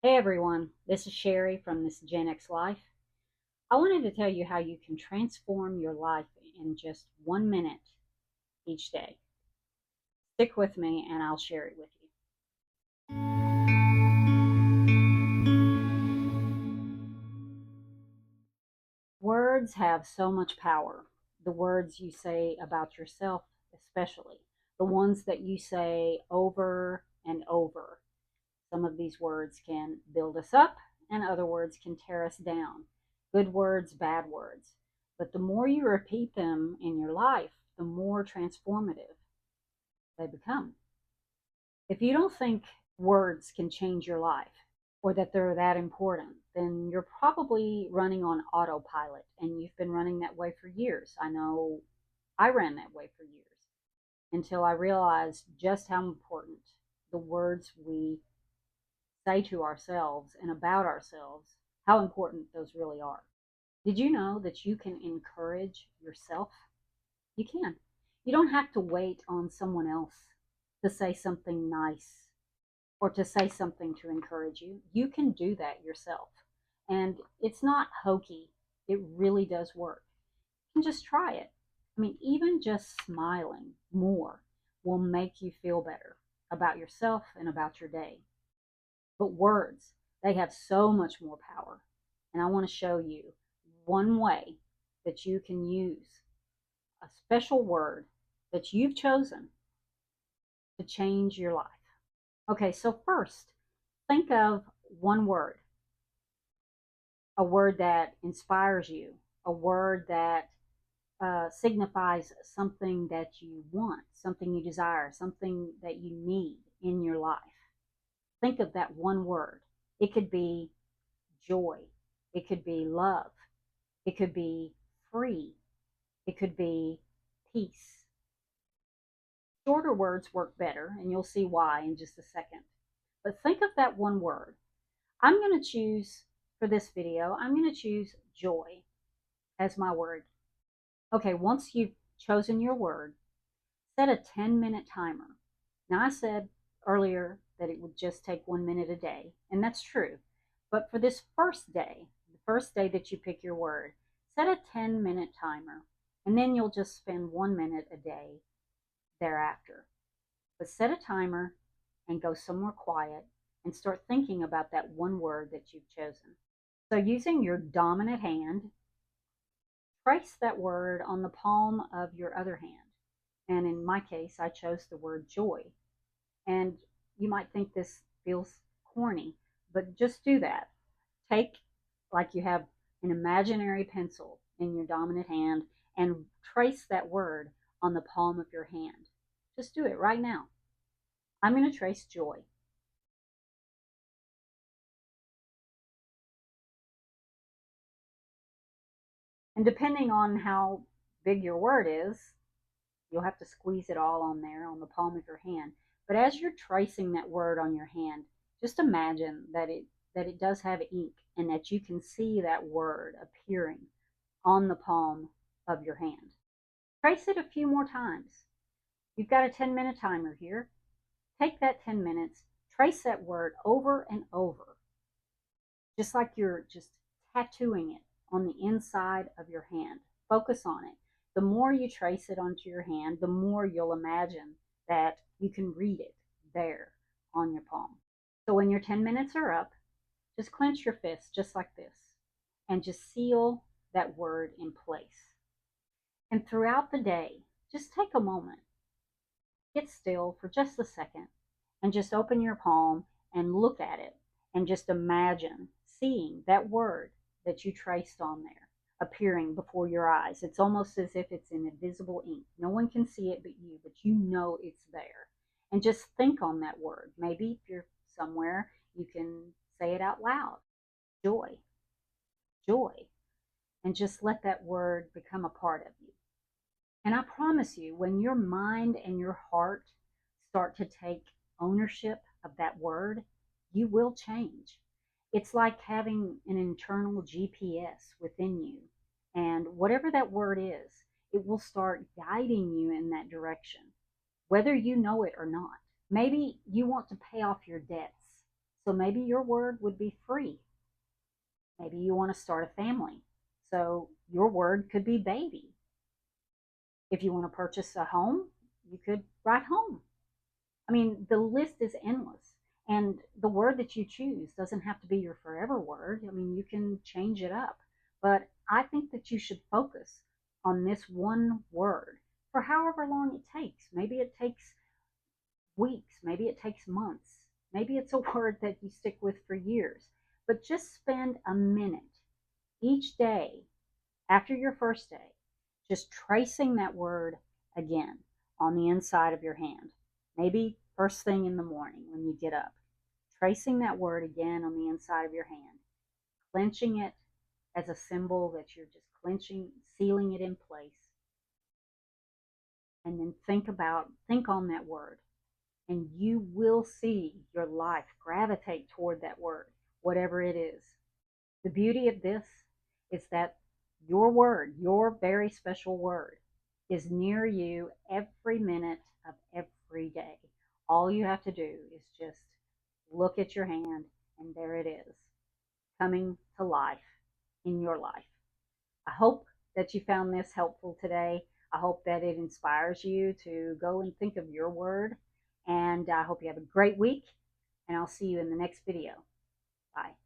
Hey everyone, this is Sherry from This Gen X Life. I wanted to tell you how you can transform your life in just 1 minute each day. Stick with me and I'll share it with you. Words have so much power. The words you say about yourself, especially, the ones that you say over and over. Some of these words can build us up, and other words can tear us down. Good words, bad words. But the more you repeat them in your life, the more transformative they become. If you don't think words can change your life or that they're that important, then you're probably running on autopilot and you've been running that way for years. I know I ran that way for years until I realized just how important the words we say to ourselves and about ourselves, how important those really are. Did you know that you can encourage yourself? You can. You don't have to wait on someone else to say something nice or to say something to encourage you. You can do that yourself. And it's not hokey, it really does work. You can just try it. I mean, even just smiling more will make you feel better about yourself and about your day. But words, they have so much more power. And I want to show you one way that you can use a special word that you've chosen to change your life. Okay, so first, think of one word, a word that inspires you, a word that signifies something that you want, something you desire, something that you need in your life. Think of that one word. It could be joy, it could be love, it could be free, it could be peace. Shorter words work better, and you'll see why in just a second. But think of that one word. I'm going to choose, for this video, I'm going to choose joy as my word. Okay, once you've chosen your word, set a 10-minute timer. Now, I said earlier that it would just take 1 minute a day, and that's true. But for this first day, the first day that you pick your word, set a 10-minute timer, and then you'll just spend 1 minute a day thereafter. But set a timer and go somewhere quiet and start thinking about that one word that you've chosen. So, using your dominant hand, trace that word on the palm of your other hand. And in my case, I chose the word joy. And you might think this feels corny, but just do that. Take, like you have an imaginary pencil in your dominant hand, and trace that word on the palm of your hand. Just do it right now. I'm going to trace joy. And depending on how big your word is, you'll have to squeeze it all on there on the palm of your hand. But as you're tracing that word on your hand, just imagine that it does have ink and that you can see that word appearing on the palm of your hand. Trace it a few more times. You've got a 10-minute timer here. Take that 10 minutes, trace that word over and over, just like you're just tattooing it on the inside of your hand. Focus on it. The more you trace it onto your hand, the more you'll imagine that you can read it there on your palm. So when your 10 minutes are up, just clench your fists just like this and just seal that word in place. And throughout the day, just take a moment, get still for just a second, and just open your palm and look at it and just imagine seeing that word that you traced on there appearing before your eyes. It's almost as if it's in invisible ink. No one can see it but you know it's there. And just think on that word. Maybe if you're somewhere, you can say it out loud. Joy, joy. And just let that word become a part of you. And I promise you, when your mind and your heart start to take ownership of that word, you will change. It's like having an internal GPS within you. And whatever that word is, it will start guiding you in that direction, whether you know it or not. Maybe you want to pay off your debts. So maybe your word would be free. Maybe you want to start a family. So your word could be baby. If you want to purchase a home, you could write home. I mean, the list is endless. And the word that you choose doesn't have to be your forever word. I mean, you can change it up. But I think that you should focus on this one word for however long it takes. Maybe it takes weeks, maybe it takes months, maybe it's a word that you stick with for years. But just spend a minute each day after your first day just tracing that word again on the inside of your hand. Maybe first thing in the morning when you get up, tracing that word again on the inside of your hand, clenching it as a symbol that you're just clenching, sealing it in place, and then think on that word, and you will see your life gravitate toward that word, whatever it is. The beauty of this is that your word, your very special word, is near you every minute of every day. All you have to do is just look at your hand, and there it is, coming to life in your life. I hope that you found this helpful today. I hope that it inspires you to go and think of your word. And I hope you have a great week. And I'll see you in the next video. Bye.